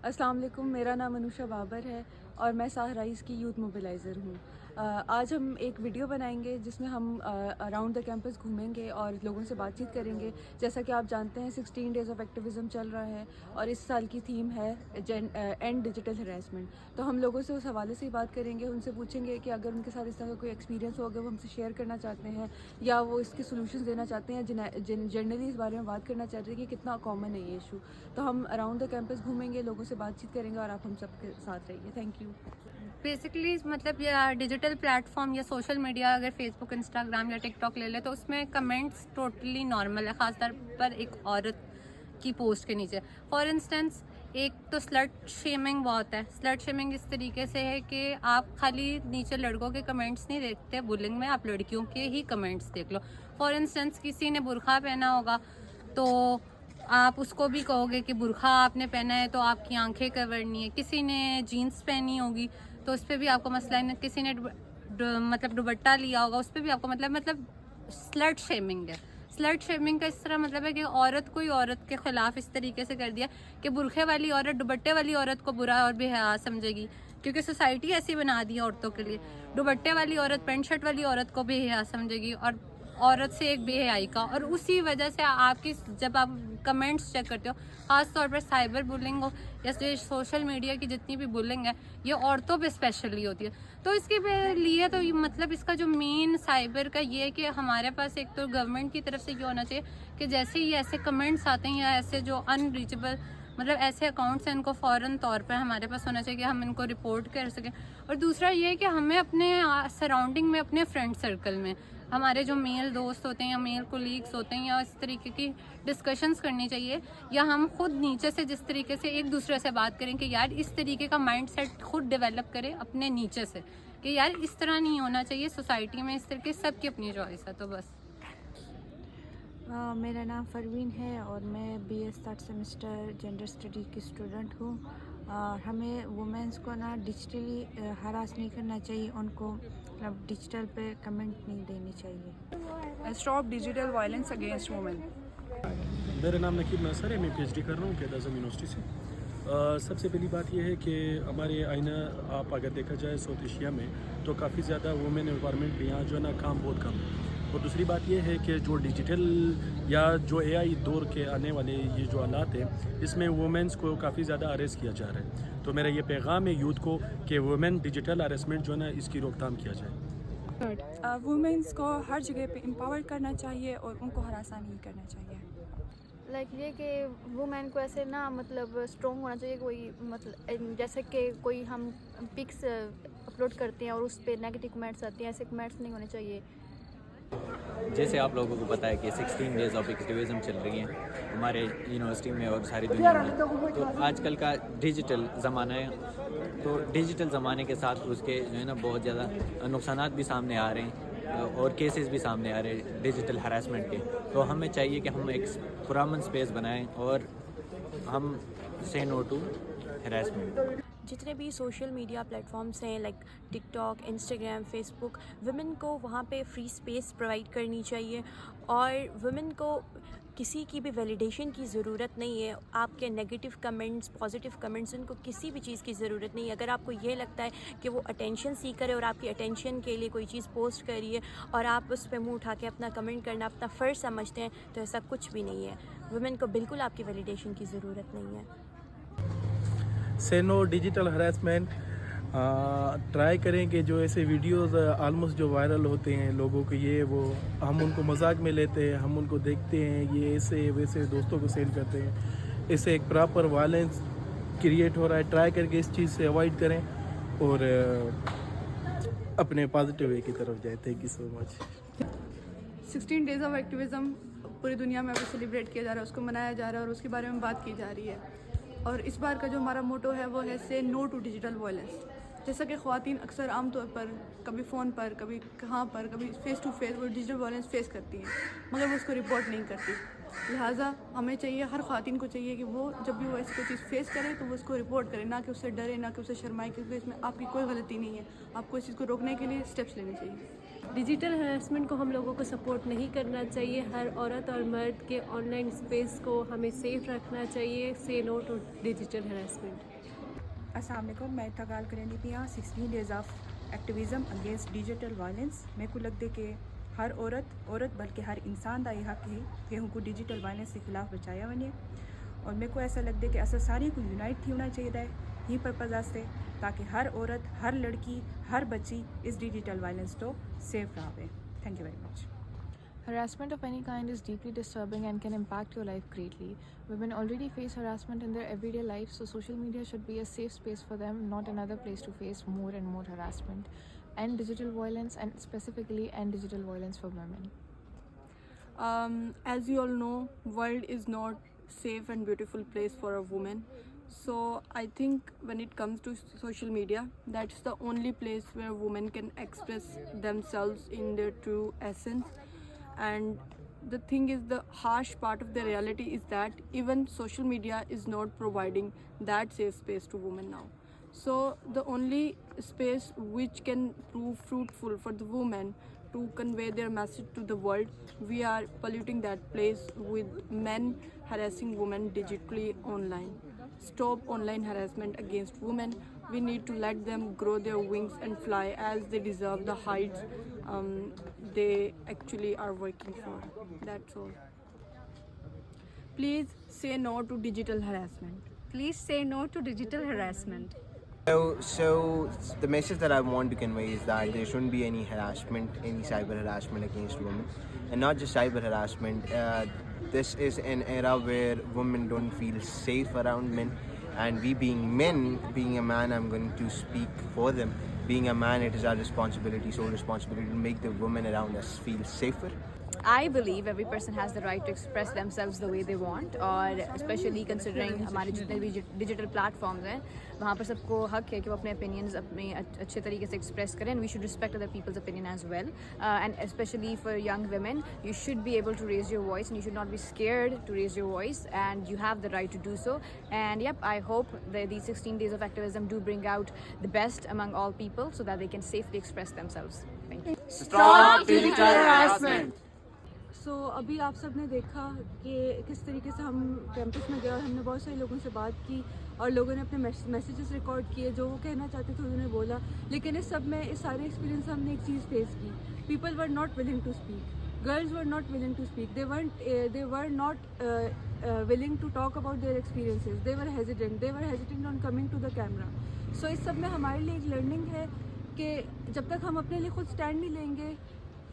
السلام علیکم، میرا نام انوشا بابر ہے اور میں ساہرائز کی یوتھ موبیلائزر ہوں۔ آج ہم ایک ویڈیو بنائیں گے جس میں ہم اراؤنڈ دا کیمپس گھومیں گے اور لوگوں سے بات چیت کریں گے۔ جیسا کہ آپ جانتے ہیں 16 ڈیز آف ایکٹیویزم چل رہا ہے اور اس سال کی تھیم ہے اینڈ ڈیجیٹل ہراسمنٹ۔ تو ہم لوگوں سے اس حوالے سے ہی بات کریں گے، ان سے پوچھیں گے کہ اگر ان کے ساتھ اس طرح کا کوئی ایکسپیرینس ہوگا وہ ہم سے شیئر کرنا چاہتے ہیں یا وہ اس کے سولوشنز دینا چاہتے ہیں، جنرلی اس بارے میں بات کرنا چاہتے ہیں کہ کتنا کامن ہے یہ ایشو۔ تو ہم اراؤنڈ دا کیمپس گھومیں گے، لوگوں سے بات چیت کریں گے اور آپ ہم سب کے ساتھ رہیے۔ Thank you. بیسکلی مطلب یا ڈیجیٹل پلیٹ فارم یا سوشل میڈیا، اگر فیس بک، انسٹاگرام یا ٹک ٹاک لے لے تو اس میں کمنٹس ٹوٹلی نارمل ہے، خاص طور پر ایک عورت کی پوسٹ کے نیچے۔ فار انسٹنس ایک تو سلٹ شیمنگ بہت ہے۔ سلٹ شیمنگ اس طریقے سے ہے کہ آپ خالی نیچے لڑکوں کے کمنٹس نہیں دیکھتے بلنگ میں، آپ لڑکیوں کے ہی کمنٹس دیکھ لو۔ فار انسٹنس کسی نے برقع پہنا ہوگا تو آپ اس کو بھی کہو گے کہ برقع آپ نے پہنا ہے تو آپ کی آنکھیں کور نہیں ہے۔ کسی نے جینس پہنی ہوگی تو اس پہ بھی آپ کو مسئلہ ہے، کسی نے مطلب دوپٹہ لیا ہوگا اس پہ بھی آپ کو مطلب سلٹ شیمنگ ہے۔ سلٹ شیمنگ کا اس طرح مطلب ہے کہ عورت کو ہی عورت کے خلاف اس طریقے سے کر دیا کہ برقعے والی عورت دوپٹے والی عورت کو برا اور بے حیا سمجھے گی، کیونکہ سوسائٹی ایسی بنا دی ہے عورتوں کے لیے۔ دوپٹے والی عورت پینٹ شرٹ والی عورت کو بے حیا سمجھے گی اور عورت سے ایک بے حیائی کا، اور اسی وجہ سے آپ کی جب آپ کمنٹس چیک کرتے ہو، خاص طور پر سائبر بلنگ ہو یا سوشل میڈیا کی جتنی بھی بلنگ ہے یہ عورتوں پہ اسپیشلی ہوتی ہے۔ تو اس کے لیے تو مطلب اس کا جو مین سائبر کا یہ ہے کہ ہمارے پاس ایک تو گورنمنٹ کی طرف سے یہ ہونا چاہیے کہ جیسے ہی ایسے کمنٹس آتے ہیں یا ایسے جو ان ریچیبل مطلب ایسے اکاؤنٹس ہیں ان کو فوراً طور پر ہمارے پاس ہونا چاہیے کہ ہم ان کو رپورٹ کر سکیں۔ اور دوسرا یہ ہے کہ ہمیں اپنے سراؤنڈنگ میں، اپنے فرینڈ سرکل میں ہمارے جو میل دوست ہوتے ہیں یا میل کولیگس ہوتے ہیں یا اس طریقے کی ڈسکشنز کرنی چاہیے، یا ہم خود نیچے سے جس طریقے سے ایک دوسرے سے بات کریں کہ یار اس طریقے کا مائنڈ سیٹ خود ڈیولپ کریں اپنے نیچے سے کہ یار اس طرح نہیں ہونا چاہیے سوسائٹی میں، اس طرح کے سب کی اپنی چوائس ہے۔ تو بس میرا نام پروین ہے اور میں B S third semester gender study کی اسٹوڈنٹ ہوں۔ ہمیں وومنس کو ڈیجیٹلی ہراس نہیں کرنا چاہیے، ان کو مطلب ڈیجیٹل پہ کمنٹ نہیں دینی چاہیے۔ Stop digital violence against women. میرا نام نقیب ناصر ہے، میں پی ایچ ڈی کر رہا ہوں قائد اعظم یونیورسٹی سے۔ سب سے پہلی بات یہ ہے کہ ہمارے آئینہ آپ اگر دیکھا جائے ساؤتھ ایشیا میں تو کافی زیادہ وومن انوائرمنٹ پہ یہاں جو ہے نا کام بہت کم ہے۔ اور دوسری بات یہ ہے کہ جو ڈیجیٹل یا جو اے آئی دور کے آنے والے یہ جو آلات ہیں اس میں وومنس کو کافی زیادہ اریس کیا جا رہا ہے۔ تو میرا یہ پیغام ہے یوتھ کو کہ وومن ڈیجیٹل ہراسمنٹ جو ہے نا اس کی روک تھام کیا جائے۔ وومنس کو ہر جگہ پہ امپاور کرنا چاہیے اور ان کو ہراساں نہیں کرنا چاہیے۔ لائک یہ کہ وومین کو ایسے نا مطلب اسٹرانگ ہونا چاہیے، کوئی مطلب جیسے کہ کوئی ہم پکس اپلوڈ کرتے ہیں اور اس پہ نیگیٹو کمنٹس آتے ہیں، ایسے کمنٹس نہیں ہونے چاہیے۔ جیسے آپ لوگوں کو پتہ ہے کہ 16 ڈیز آف ایکٹیویزم چل رہی ہیں ہمارے یونیورسٹی میں اور ساری دنیا میں۔ تو آج کل کا ڈیجیٹل زمانہ ہے، تو ڈیجیٹل زمانے کے ساتھ اس کے جو ہے نا بہت زیادہ نقصانات بھی سامنے آ رہے ہیں اور کیسز بھی سامنے آ رہے ہیں ڈیجیٹل ہراسمنٹ کے۔ تو ہمیں چاہیے کہ ہم ایک پرامن اسپیس بنائیں اور ہم سے نو ٹو ہراسمنٹ۔ جتنے بھی سوشل میڈیا پلیٹ فارمس ہیں like TikTok, Instagram, Facebook, women کو وہاں پہ فری اسپیس پرووائڈ کرنی چاہیے اور ویمن کو کسی کی بھی ویلیڈیشن کی ضرورت نہیں ہے۔ آپ کے نگیٹو کمنٹس، پازیٹیو کمنٹس، ان کو کسی بھی چیز کی ضرورت نہیں ہے۔ اگر آپ کو یہ لگتا ہے کہ وہ اٹینشن سیکر ہے اور آپ کی اٹینشن کے لیے کوئی چیز پوسٹ کر رہی ہے اور آپ اس پہ منہ اٹھا کے اپنا کمنٹ کرنا اپنا فرض سمجھتے ہیں تو ایسا کچھ بھی نہیں ہے۔ ویمن کو بالکل آپ کی ویلیڈیشن کی ضرورت نہیں ہے۔ سے نو ڈیجیٹل ہراسمنٹ ٹرائی کریں کہ جو ایسے ویڈیوز آلموسٹ جو وائرل ہوتے ہیں لوگوں کو یہ وہ ہم ان کو مذاق میں لیتے ہیں، ہم ان کو دیکھتے ہیں یہ ایسے ویسے دوستوں کو سینڈ کرتے ہیں، اس سے ایک پراپر وائلنس کریٹ ہو رہا ہے۔ ٹرائی کر کے اس چیز سے اوائڈ کریں اور اپنے پازیٹیو وے کی طرف جائیں۔ Thank you so much. 16 days of activism پوری دنیا میں ابھی سیلیبریٹ کیا جا رہا ہے، اس کو منایا جا رہا ہے اور اس کے بارے میں بات کی جا رہی ہے۔ اور اس بار کا جو ہمارا موٹو ہے وہ ہے سے نو ٹو ڈیجیٹل وائلنس۔ جیسا کہ خواتین اکثر عام طور پر کبھی فون پر، کبھی کہاں پر، کبھی فیس ٹو فیس وہ ڈیجیٹل وائلنس فیس کرتی ہیں مگر وہ اس کو رپورٹ نہیں کرتی۔ لہٰذا ہمیں چاہیے, ہر خواتین کو چاہیے کہ وہ جب بھی وہ ایسی کوئی چیز فیس کرے تو وہ اس کو رپورٹ کرے, نہ کہ اس سے ڈرے, نہ کہ اسے شرمائے, کیونکہ اس میں آپ کی کوئی غلطی نہیں ہے. آپ کو اس چیز کو روکنے کے لیے اسٹیپس لینے چاہیے. ڈیجیٹل ہراسمنٹ کو ہم لوگوں کو سپورٹ نہیں کرنا چاہیے. ہر عورت اور مرد کے آن لائن اسپیس کو ہمیں سیف رکھنا چاہیے. سے نو ٹو ڈیجیٹل ہراسمنٹ. السلام علیکم. میں تھگال کرندی پیا 16 days of activism against digital violence. میرے کو لگتا ہے کہ ہر عورت بلکہ ہر انسان کا یہ حق ہے کہ ان کو ڈیجیٹل وائلنس کے خلاف بچایا ونے. اور میرے کو ایسا لگتا ہے کہ اصل ساری کو یونائٹ تھی ہونا چاہیے یہ پرپز واسطے, تاکہ ہر عورت, ہر لڑکی, ہر بچی اس ڈیجیٹل وائلنس تو سیف رہے. Thank you very much. Harassment of any kind is deeply disturbing and can impact your life greatly. Women already face harassment in their everyday life, so social media should be a safe space for them, not another place to face more and more harassment and digital violence, and specifically and digital violence for women. As you all know, world is not safe and beautiful place for a woman. So I think when it comes to social media, that's the only place where women can express themselves in their true essence. And the thing is, the harsh part of the reality is that even social media is not providing that safe space to women now. So the only space which can prove fruitful for the women to convey their message to the world, we are polluting that place with men harassing women digitally online. Stop online harassment against women. We need to let them grow their wings and fly as they deserve the heights they actually are working for. That's all. Please say no to digital harassment. Please say no to digital harassment. So the message that I want to convey is that there shouldn't be any harassment, any cyber harassment against women. And not just cyber harassment, this is an era where women don't feel safe around men. And we being men, being a man, I'm going to speak for them. Being a man, it is our responsibility, sole responsibility, to make the women around us feel safer. I believe every person has the right to express themselves the way they want, اور especially considering ہمارے جتنے بھی digital platforms ہیں وہاں پر سب کو حق ہے کہ وہ اپنے opinions اپنے اچھے طریقے سے ایکسپریس کریں. and we should respect other people's opinion as well, and especially for young women, you should be able to raise your voice and you should not be scared to raise your voice, and you have the right to do so. And yep, I hope that these 16 days of activism do bring out the best among all people so that they can safely express themselves. Thank you. Stop digital harassment. سو ابھی آپ سب نے دیکھا کہ کس طریقے سے ہم campus میں گئے اور ہم نے بہت سارے لوگوں سے بات کی اور لوگوں نے اپنے میسیجز ریکارڈ کیے جو وہ کہنا چاہتے تھے انہوں نے بولا. لیکن اس سب میں اس سارے ایکسپیرینس ہم نے ایک چیز فیس کی, people were not willing to speak, girls were not willing to speak, they were not willing to talk about their experiences, they were hesitant on coming to the camera. سو اس سب میں ہمارے لیے ایک learning ہے کہ جب تک ہم اپنے لیے خود اسٹینڈ نہیں لیں گے,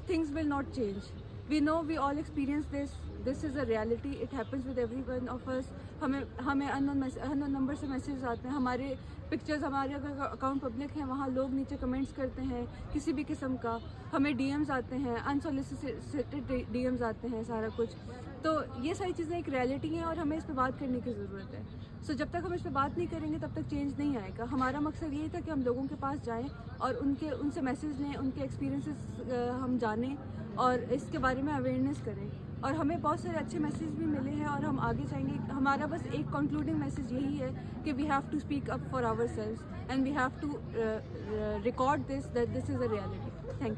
things will not change. We know we all experience this. This is a reality. It happens with every one of us. ہمیں unknown نمبر سے میسیجز آتے ہیں, ہمارے پکچرز, ہمارے اگر اکاؤنٹ پبلک ہیں وہاں لوگ نیچے کمنٹس کرتے ہیں کسی بھی قسم کا, ہمیں ڈی ایمز آتے ہیں, انسولیسیٹڈ ڈی ایمز آتے ہیں, سارا کچھ. تو یہ ساری چیزیں ایک ریالٹی ہیں اور ہمیں اس پہ بات کرنے کی ضرورت ہے. سو جب تک ہم اس پہ بات نہیں کریں گے تب تک چینج نہیں آئے گا. ہمارا مقصد یہی تھا کہ ہم لوگوں کے پاس جائیں اور ان سے میسیج لیں, ان کے ایکسپیرینسز ہم جانیں اور اس کے بارے میں اویئرنیس کریں. اور ہمیں بہت سارے اچھے میسیج بھی ملے ہیں اور ہم آگے جائیں گے. ہمارا بس ایک کنکلوڈنگ میسیج یہی ہے کہ we have to speak up for ourselves and we have to record this that this is a reality. Thank you.